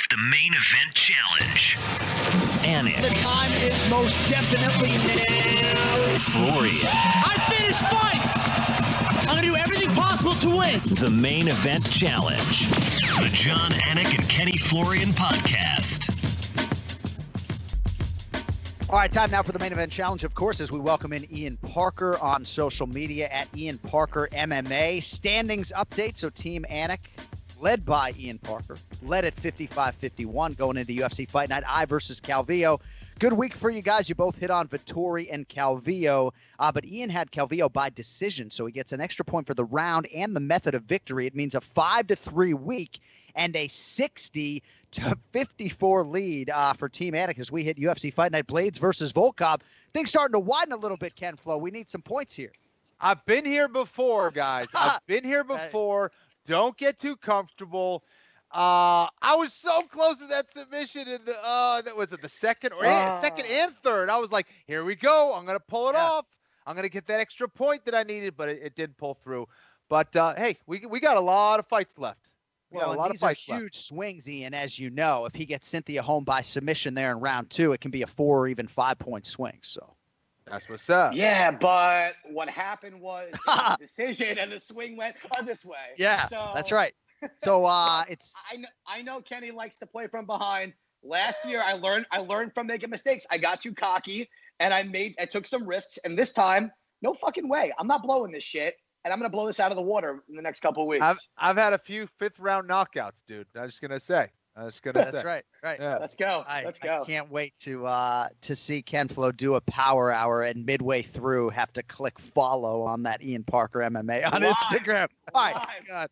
It's the main event challenge. Anik. The time is most definitely now. Florian. I finish fights! I'm going to do everything possible to win. The main event challenge. The Gian, Anik, and Kenny Florian Podcast. All right, time now for the main event challenge, of course, as we welcome in Ian Parker on social media at Ian Parker MMA. Standings update, so Team Anik, led by Ian Parker, led at 55-51 going into UFC Fight Night, I versus Calvillo. Good week for you guys. You both hit on Vettori and Calvillo, but Ian had Calvillo by decision, so he gets an extra point for the round and the method of victory. It means a 5-3 week and a 60-54 lead for Team Anik as we hit UFC Fight Night. Blaydes versus Volkov. Things starting to widen a little bit, KenFlo. We need some points here. I've been here before, guys. I've been here before. Don't get too comfortable. I was so close to that submission in the that was it the second and third. I was like, here we go. I'm gonna pull it off. I'm gonna get that extra point that I needed, but it didn't pull through. But hey, we got a lot of fights left. These are huge swings, Ian, as you know. If he gets Cynthia home by submission there in round 2, it can be a 4 or even 5-point swing. So that's what's up. Yeah, but what happened was the decision and the swing went this way. Yeah, so, that's right. So it's I know Kenny likes to play from behind. Last year I learned from making mistakes. I got too cocky and I took some risks, and this time, no fucking way. I'm not blowing this shit. And I'm going to blow this out of the water in the next couple of weeks. I've had a few 5th-round knockouts, dude. I'm just going to say. That's right. Yeah. Let's go. I can't wait to see KenFlo do a power hour and midway through have to click follow on that Ian Parker MMA on Instagram. All right. God.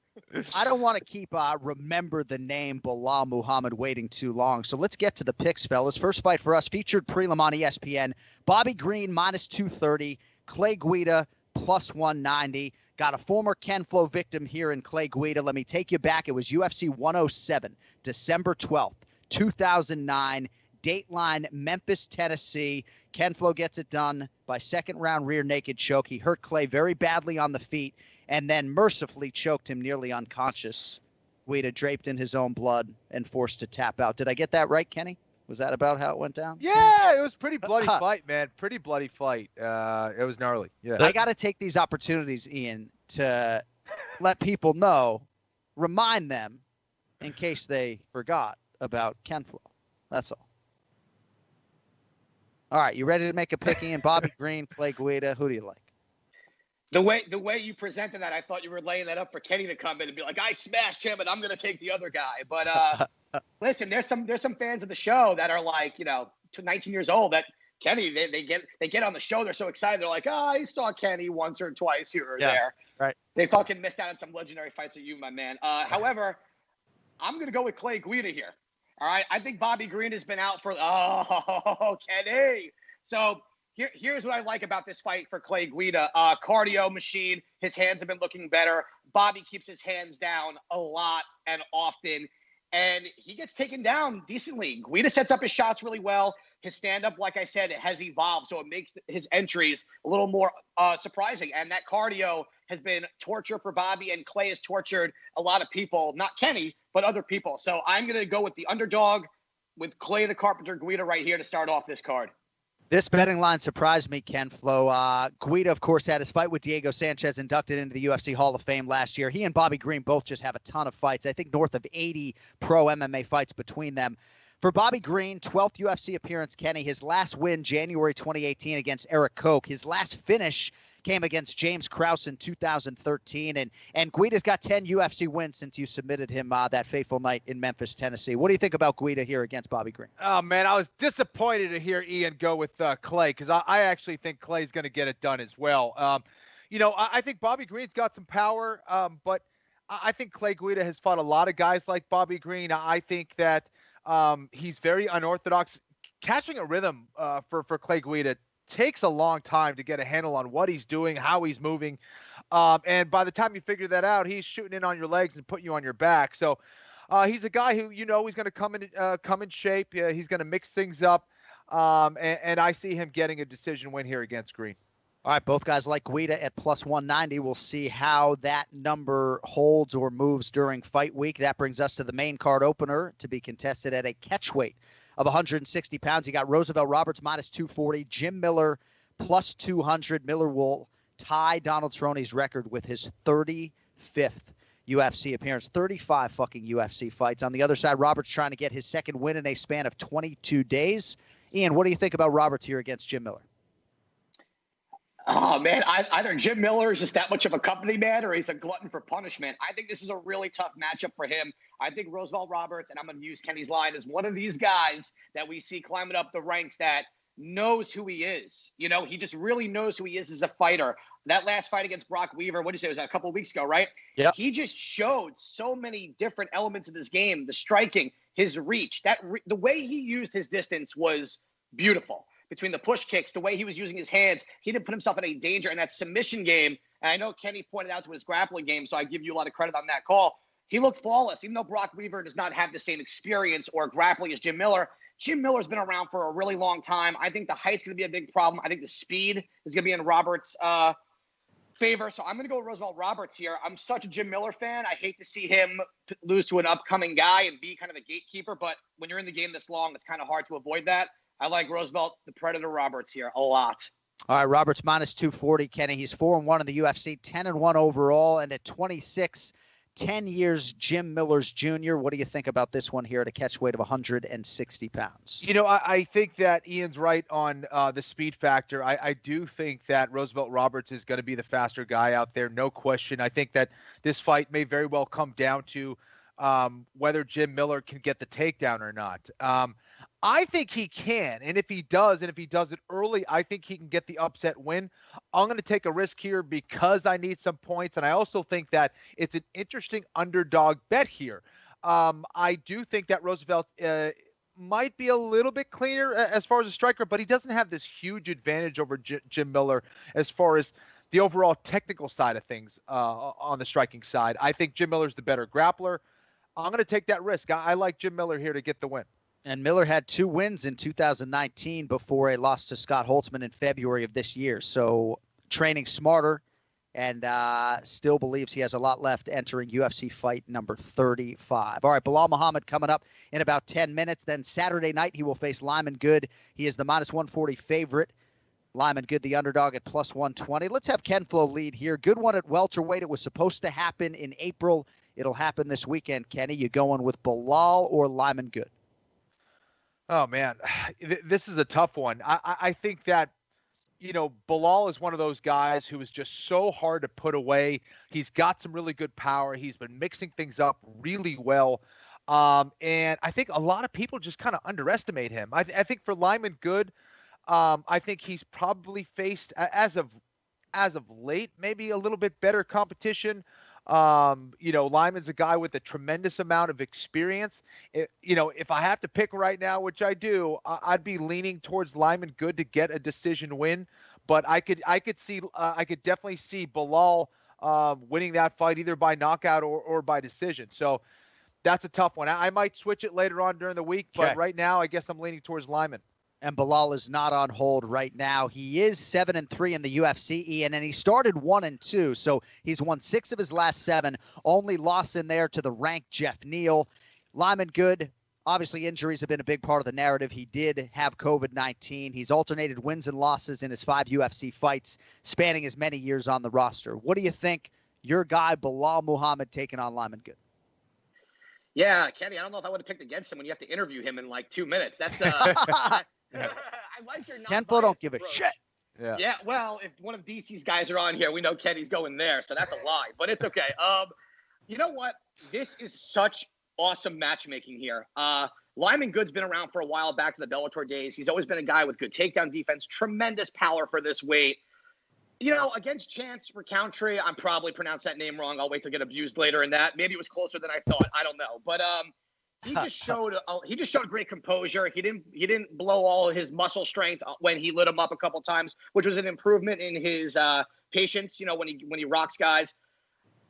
I don't want to keep remember the name Belal Muhammad waiting too long. So let's get to the picks, fellas. First fight for us, featured prelim on ESPN. Bobby Greene -230, Clay Guida +190. Got a former KenFlo victim here in Clay Guida. Let me take you back. It was UFC 107, December 12th, 2009, Dateline, Memphis, Tennessee. KenFlo gets it done by second-round rear naked choke. He hurt Clay very badly on the feet and then mercifully choked him nearly unconscious. Guida draped in his own blood and forced to tap out. Did I get that right, Kenny? Was that about how it went down? Yeah, it was a pretty bloody fight, man. Pretty bloody fight. It was gnarly. Yeah. I got to take these opportunities, Ian, to let people know, remind them, in case they forgot about KenFlo. That's all. All right, you ready to make a pick, Ian? Bobby Greene, Clay Guida. Who do you like? The way you presented that, I thought you were laying that up for Kenny to come in and be like, I smashed him, and I'm going to take the other guy. But listen, there's some fans of the show that are like, 19 years old that Kenny, they get on the show. They're so excited. They're like, I saw Kenny once or twice here or there. Right. They fucking missed out on some legendary fights with you, my man. However, I'm going to go with Clay Guida here. All right. I think Bobby Greene has been out for, Kenny. So here's what I like about this fight for Clay Guida. Cardio machine. His hands have been looking better. Bobby keeps his hands down a lot and often, and he gets taken down decently. Guida sets up his shots really well. His stand-up, like I said, has evolved, so it makes his entries a little more surprising. And that cardio has been torture for Bobby, and Clay has tortured a lot of people, not Kenny, but other people. So I'm going to go with the underdog with Clay the Carpenter Guida right here to start off this card. This betting line surprised me, KenFlo. Guida, of course, had his fight with Diego Sanchez inducted into the UFC Hall of Fame last year. He and Bobby Greene both just have a ton of fights. I think north of 80 pro MMA fights between them. For Bobby Greene, 12th UFC appearance, Kenny. His last win, January 2018 against Eric Koch. His last finish came against James Krause in 2013. And Guida's got 10 UFC wins since you submitted him that fateful night in Memphis, Tennessee. What do you think about Guida here against Bobby Greene? Oh, man, I was disappointed to hear Ian go with Clay because I actually think Clay's going to get it done as well. I think Bobby Greene's got some power, but I think Clay Guida has fought a lot of guys like Bobby Greene. I think that he's very unorthodox. Catching a rhythm for Clay Guida takes a long time to get a handle on what he's doing, how he's moving. And by the time you figure that out, he's shooting in on your legs and putting you on your back. So he's a guy who, he's going to come in shape. He's going to mix things up. And I see him getting a decision win here against Greene. All right, both guys like Guida at plus 190. We'll see how that number holds or moves during fight week. That brings us to the main card opener to be contested at a catch weight of 160 pounds. You got Roosevelt Roberts minus 240, Jim Miller plus 200. Miller will tie Donald Cerrone's record with his 35th UFC appearance, 35 fucking UFC fights. On the other side, Roberts trying to get his second win in a span of 22 days. Ian, what do you think about Roberts here against Jim Miller? Oh, man, either Jim Miller is just that much of a company man or he's a glutton for punishment. I think this is a really tough matchup for him. I think Roosevelt Roberts, and I'm going to use Kenny's line, is one of these guys that we see climbing up the ranks that knows who he is. You know, he just really knows who he is as a fighter. That last fight against Brock Weaver, what did you say, it was a couple of weeks ago, right? Yeah. He just showed so many different elements of this game, the striking, his reach. The way he used his distance was beautiful. Between the push kicks, the way he was using his hands, he didn't put himself in any danger. And that submission game, and I know Kenny pointed out to his grappling game, so I give you a lot of credit on that call. He looked flawless, even though Brock Weaver does not have the same experience or grappling as Jim Miller. Jim Miller's been around for a really long time. I think the height's going to be a big problem. I think the speed is going to be in Roberts' favor. So I'm going to go with Roosevelt Roberts here. I'm such a Jim Miller fan. I hate to see him lose to an upcoming guy and be kind of a gatekeeper. But when you're in the game this long, it's kind of hard to avoid that. I like Roosevelt, the Predator Roberts here a lot. All right, Roberts minus 240, Kenny. He's 4-1 in the UFC, 10-1 overall, and at 26, 10 years, Jim Miller's junior. What do you think about this one here at a catch weight of 160 pounds? You know, I think that Ian's right on the speed factor. I do think that Roosevelt Roberts is going to be the faster guy out there, no question. I think that this fight may very well come down to whether Jim Miller can get the takedown or not. I think he can, and if he does it early, I think he can get the upset win. I'm going to take a risk here because I need some points, and I also think that it's an interesting underdog bet here. I do think that Roosevelt might be a little bit cleaner as far as a striker, but he doesn't have this huge advantage over Jim Miller as far as the overall technical side of things on the striking side. I think Jim Miller's the better grappler. I'm going to take that risk. I like Jim Miller here to get the win. And Miller had 2 wins in 2019 before a loss to Scott Holtzman in February of this year. So training smarter and still believes he has a lot left entering UFC fight number 35. All right, Belal Muhammad coming up in about 10 minutes. Then Saturday night, he will face Lyman Good. He is the minus 140 favorite. Lyman Good, the underdog at plus 120. Let's have KenFlo lead here. Good one at welterweight. It was supposed to happen in April. It'll happen this weekend. Kenny, you going with Belal or Lyman Good? Oh, man, this is a tough one. I think that, you know, Belal is one of those guys who is just so hard to put away. He's got some really good power. He's been mixing things up really well. And I think a lot of people just kind of underestimate him. I think for Lyman Good, I think he's probably faced, as of late, maybe a little bit better competition. You know, Lyman's a guy with a tremendous amount of experience. You know, if I have to pick right now, which I do, I'd be leaning towards Lyman Good to get a decision win. But I could definitely see Belal winning that fight either by knockout or by decision. So that's a tough one. I might switch it later on during the week, but right now I guess I'm leaning towards Lyman. And Belal is not on hold right now. He is 7-3 in the UFC, Ian, and he started 1-2. So he's won 6 of his last 7. Only lost in there to the ranked Jeff Neal. Lyman Good, obviously injuries have been a big part of the narrative. He did have COVID-19. He's alternated wins and losses in his 5 UFC fights, spanning as many years on the roster. What do you think? Your guy, Belal Muhammad, taking on Lyman Good. Yeah, Kenny, I don't know if I would have picked against him when you have to interview him in like 2 minutes. That's I like your KenFlo don't give a shit. Yeah, well, if one of DC's guys are on here, we know Kenny's going there, so that's a lie, but it's okay. You know what? This is such awesome matchmaking here. Lyman Good's been around for a while, back to the Bellator days. He's always been a guy with good takedown defense, tremendous power for this weight. You know, against Chance Recountree, I'm probably pronounced that name wrong. I'll wait to get abused later in that. Maybe it was closer than I thought. I don't know, but he just showed great composure. He didn't blow all his muscle strength when he lit him up a couple times, which was an improvement in his patience. You know, when he rocks guys.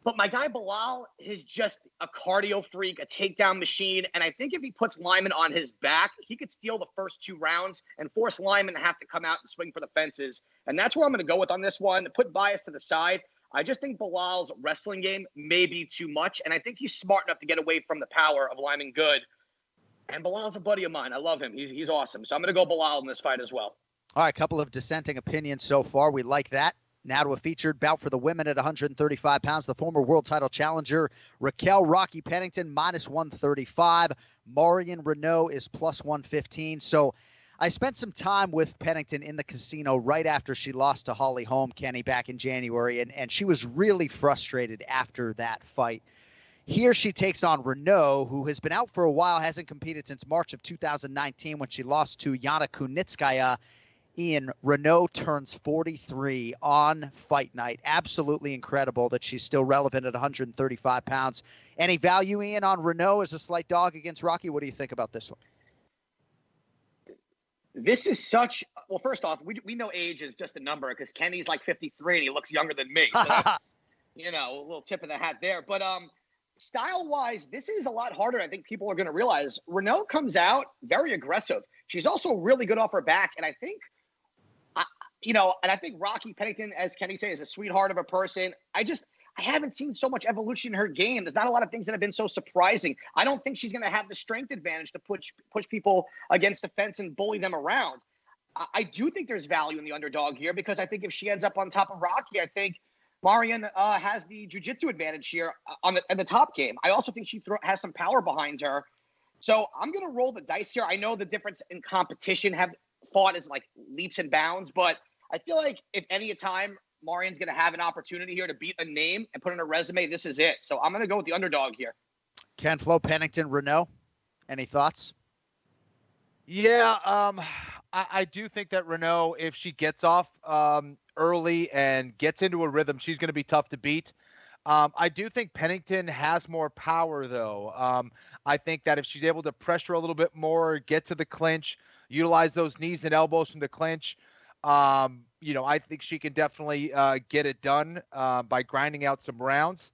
But my guy Belal is just a cardio freak, a takedown machine. And I think if he puts Lyman on his back, he could steal the first 2 rounds and force Lyman to have to come out and swing for the fences. And that's where I'm going to go with on this one. Put bias to the side. I just think Belal's wrestling game may be too much. And I think he's smart enough to get away from the power of Lyman Good. And Belal's a buddy of mine. I love him. He's awesome. So I'm going to go Belal in this fight as well. All right, a couple of dissenting opinions so far. We like that. Now to a featured bout for the women at 135 pounds. The former world title challenger, Raquel Rocky Pennington, minus 135. Marion Reneau is plus 115. So I spent some time with Pennington in the casino right after she lost to Holly Holm, Kenny, back in January, and she was really frustrated after that fight. Here she takes on Reneau, who has been out for a while, hasn't competed since March of 2019 when she lost to Yana Kunitskaya. Ian, Reneau turns 43 on fight night. Absolutely incredible that she's still relevant at 135 pounds. Any value, Ian, on Reneau as a slight dog against Rocky? What do you think about this one? This is such – well, first off, we know age is just a number because Kenny's like 53 and he looks younger than me. So that's, a little tip of the hat there. But style-wise, this is a lot harder than I think people are going to realize. Reneau comes out very aggressive. She's also really good off her back, and I think – and I think Rocky Pennington, as Kenny said, is a sweetheart of a person. I haven't seen so much evolution in her game. There's not a lot of things that have been so surprising. I don't think she's going to have the strength advantage to push people against the fence and bully them around. I do think there's value in the underdog here because I think if she ends up on top of Rocky, I think Marion has the jiu-jitsu advantage here in the top game. I also think she has some power behind her. So I'm going to roll the dice here. I know the difference in competition have fought is like leaps and bounds, but I feel like if any time Marion's going to have an opportunity here to beat a name and put on a resume, this is it. So I'm going to go with the underdog here. KenFlo, Pennington, Reneau, any thoughts? Yeah, I do think that Reneau, if she gets off early and gets into a rhythm, she's going to be tough to beat. I do think Pennington has more power, though. I think that if she's able to pressure a little bit more, get to the clinch, utilize those knees and elbows from the clinch, I think she can definitely get it done by grinding out some rounds.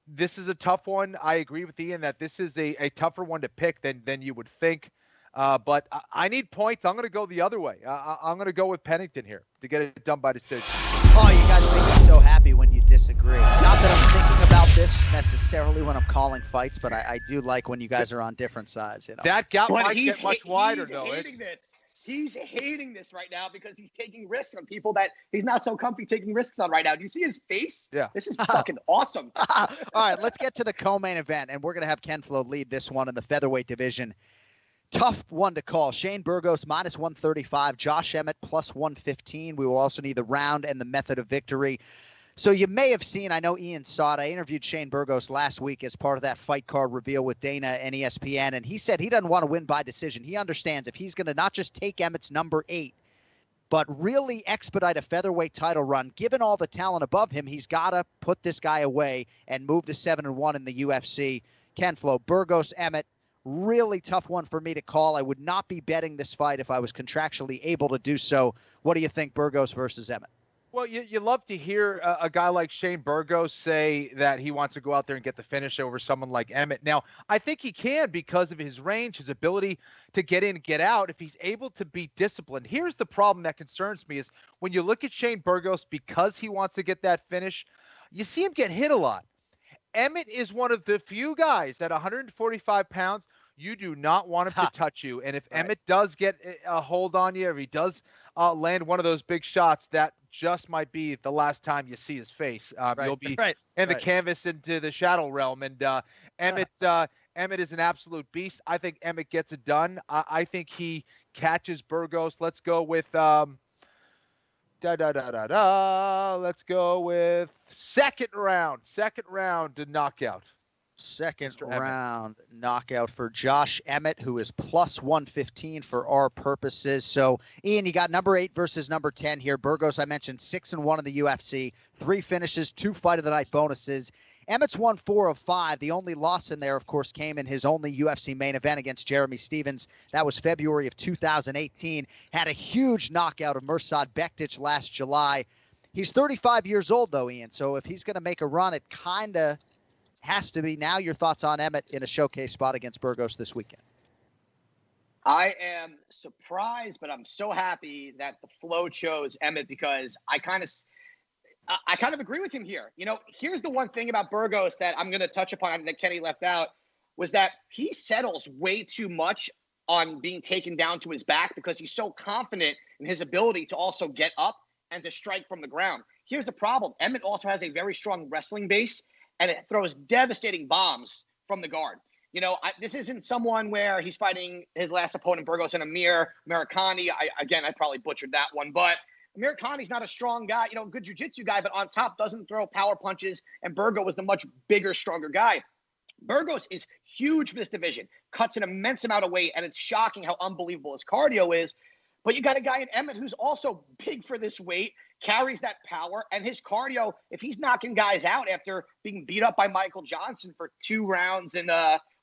This is a tough one. I agree with Ian that this is a tougher one to pick than you would think. But I need points. I'm going to go the other way. I'm going to go with Pennington here to get it done by decision. Oh, you guys make me so happy when you disagree. Not that I'm thinking about this necessarily when I'm calling fights, but I do like when you guys are on different sides. That gap might get much wider, he's though. He's hating this right now because he's taking risks on people that he's not so comfy taking risks on right now. Do you see his face? Yeah. This is fucking awesome. All right, let's get to the co-main event, and we're going to have KenFlo lead this one in the featherweight division. Tough one to call. Shane Burgos, minus 135. Josh Emmett, plus 115. We will also need the round and the method of victory. So you may have seen, I know Ian saw it, I interviewed Shane Burgos last week as part of that fight card reveal with Dana and ESPN, and he said he doesn't want to win by decision. He understands if he's going to not just take Emmett's number 8, but really expedite a featherweight title run, given all the talent above him, he's got to put this guy away and move to 7-1 in the UFC. KenFlo, Burgos, Emmett, really tough one for me to call. I would not be betting this fight if I was contractually able to do so. What do you think, Burgos versus Emmett? Well, you love to hear a guy like Shane Burgos say that he wants to go out there and get the finish over someone like Emmett. Now, I think he can because of his range, his ability to get in and get out, if he's able to be disciplined. Here's the problem that concerns me is when you look at Shane Burgos, because he wants to get that finish, you see him get hit a lot. Emmett is one of the few guys at 145 pounds, you do not want him to touch you. And if Emmett does get a hold on you, if he does land one of those big shots, that just might be the last time you see his face. You'll be in the canvas into the shadow realm. And Emmett is an absolute beast. I think Emmett gets it done. I think he catches Burgos. Let's go with let's go with second round to knockout. Second round knockout for Josh Emmett, who is plus 115 for our purposes. So, Ian, you got number 8 versus number 10 here. Burgos, I mentioned, 6-1 in the UFC, 3 finishes, 2 fight of the night bonuses. Emmett's won 4 of 5. The only loss in there, of course, came in his only UFC main event against Jeremy Stevens. That was February of 2018. Had a huge knockout of Mirsad Bektic last July. He's 35 years old, though, Ian. So if he's going to make a run, it kind of has to be. Now your thoughts on Emmett in a showcase spot against Burgos this weekend? I am surprised, but I'm so happy that the Flow chose Emmett because I kind of agree with him here. Here's the one thing about Burgos that I'm going to touch upon that Kenny left out was that he settles way too much on being taken down to his back because he's so confident in his ability to also get up and to strike from the ground. Here's the problem. Emmett also has a very strong wrestling base, and it throws devastating bombs from the guard. This isn't someone where he's fighting his last opponent, Burgos, and Amir Americani. I probably butchered that one, but Americani's not a strong guy, good jiu-jitsu guy, but on top doesn't throw power punches, and Burgos was the much bigger, stronger guy. Burgos is huge for this division, cuts an immense amount of weight, and it's shocking how unbelievable his cardio is. But you got a guy in Emmett who's also big for this weight, carries that power, and his cardio, if he's knocking guys out after being beat up by Michael Johnson for 2 rounds and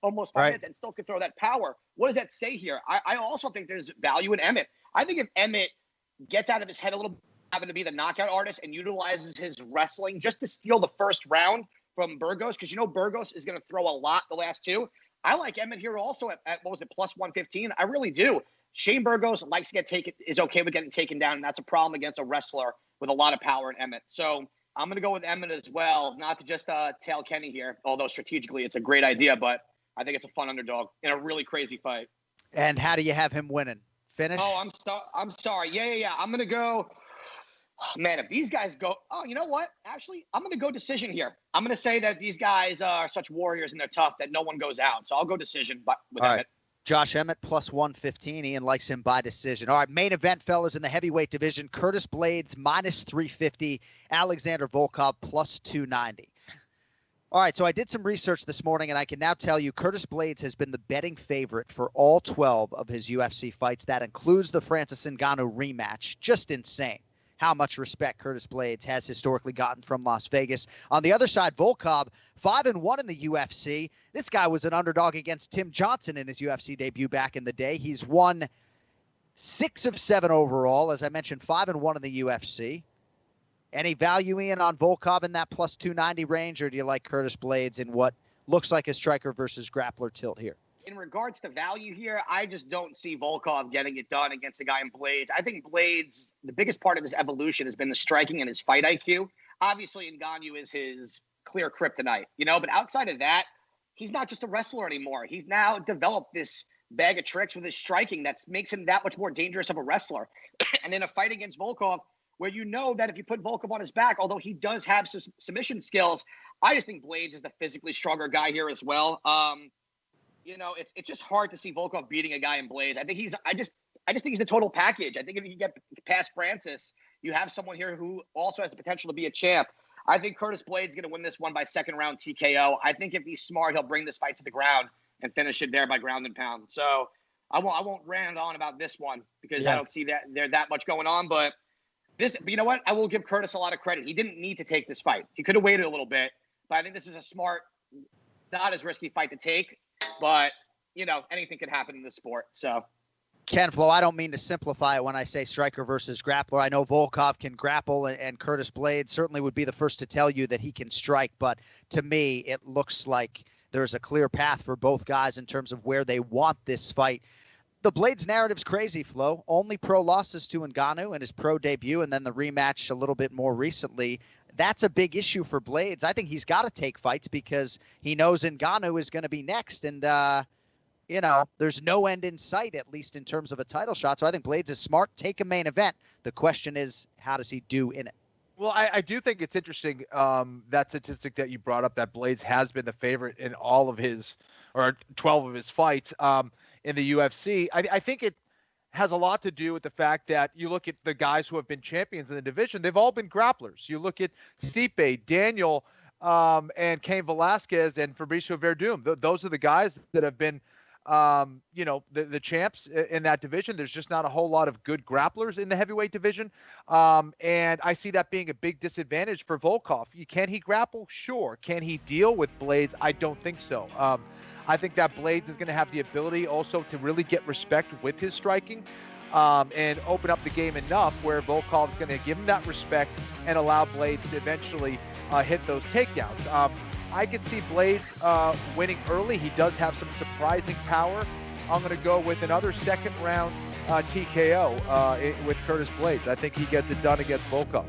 almost 5 minutes and still can throw that power, what does that say here? I also think there's value in Emmett. I think if Emmett gets out of his head a little bit, having to be the knockout artist and utilizes his wrestling just to steal the first round from Burgos, because Burgos is going to throw a lot the last 2. I like Emmett here also at what was it, plus 115? I really do. Shane Burgos likes to get taken, is okay with getting taken down, and that's a problem against a wrestler with a lot of power in Emmett. So I'm going to go with Emmett as well, not to just tail Kenny here, although strategically it's a great idea, but I think it's a fun underdog in a really crazy fight. And how do you have him winning? Finish? Oh, I'm sorry. Yeah. I'm going to go. Man, if these guys go, you know what? Actually, I'm going to go decision here. I'm going to say that these guys are such warriors and they're tough that no one goes out. So I'll go decision with Emmett. Right. Josh Emmett plus 115. Ian likes him by decision. All right, main event, fellas, in the heavyweight division. Curtis Blaydes minus 350. Alexander Volkov plus 290. All right, so I did some research this morning, and I can now tell you Curtis Blaydes has been the betting favorite for all 12 of his UFC fights. That includes the Francis Ngannou rematch. Just insane how much respect Curtis Blaydes has historically gotten from Las Vegas. On the other side, Volkov, 5-1 in the UFC. This guy was an underdog against Tim Johnson in his UFC debut back in the day. He's won 6 of 7 overall. As I mentioned, 5-1 in the UFC. Any value, Ian, on Volkov in that plus 290 range, or do you like Curtis Blaydes in what looks like a striker versus grappler tilt here? In regards to value here, I just don't see Volkov getting it done against a guy in Blaydes. I think Blaydes, the biggest part of his evolution has been the striking and his fight IQ. Obviously, Ngannou is his clear kryptonite, but outside of that, he's not just a wrestler anymore. He's now developed this bag of tricks with his striking that makes him that much more dangerous of a wrestler. And in a fight against Volkov, where that if you put Volkov on his back, although he does have some submission skills, I just think Blaydes is the physically stronger guy here as well. It's just hard to see Volkov beating a guy in Blaydes. I just think he's the total package. I think if you get past Francis, you have someone here who also has the potential to be a champ. I think Curtis Blaydes is going to win this one by second round TKO. I think if he's smart, he'll bring this fight to the ground and finish it there by ground and pound. So I won't rant on about this one because I don't see that there that much going on. But you know what? I will give Curtis a lot of credit. He didn't need to take this fight. He could have waited a little bit. But I think this is a smart, not as risky fight to take. But, anything could happen in this sport. So, KenFlo, I don't mean to simplify it when I say striker versus grappler. I know Volkov can grapple, and Curtis Blaydes certainly would be the first to tell you that he can strike. But to me, it looks like there's a clear path for both guys in terms of where they want this fight. The Blaydes narrative's crazy, Flo. Only pro losses to Ngannou in his pro debut, and then the rematch a little bit more recently. That's a big issue for Blaydes. I think he's got to take fights because he knows Ngannou is going to be next. And, there's no end in sight, at least in terms of a title shot. So I think Blaydes is smart. Take a main event. The question is, how does he do in it? Well, I do think it's interesting, that statistic that you brought up, that Blaydes has been the favorite in all of his, or 12 of his fights in the UFC. I think it has a lot to do with the fact that you look at the guys who have been champions in the division, they've all been grapplers. You look at Stipe, Daniel, and Cain Velasquez and Fabricio Verdum. Those are the guys that have been, the champs in that division. There's just not a whole lot of good grapplers in the heavyweight division. And I see that being a big disadvantage for Volkov. Can he grapple? Sure. Can he deal with Blaydes? I don't think so. I think that Blaydes is going to have the ability also to really get respect with his striking. and open up the game enough where Volkov's going to give him that respect and allow Blaydes to eventually hit those takedowns. I could see Blaydes winning early. He does have some surprising power. I'm going to go with another second round TKO with Curtis Blaydes. I think he gets it done against Volkov.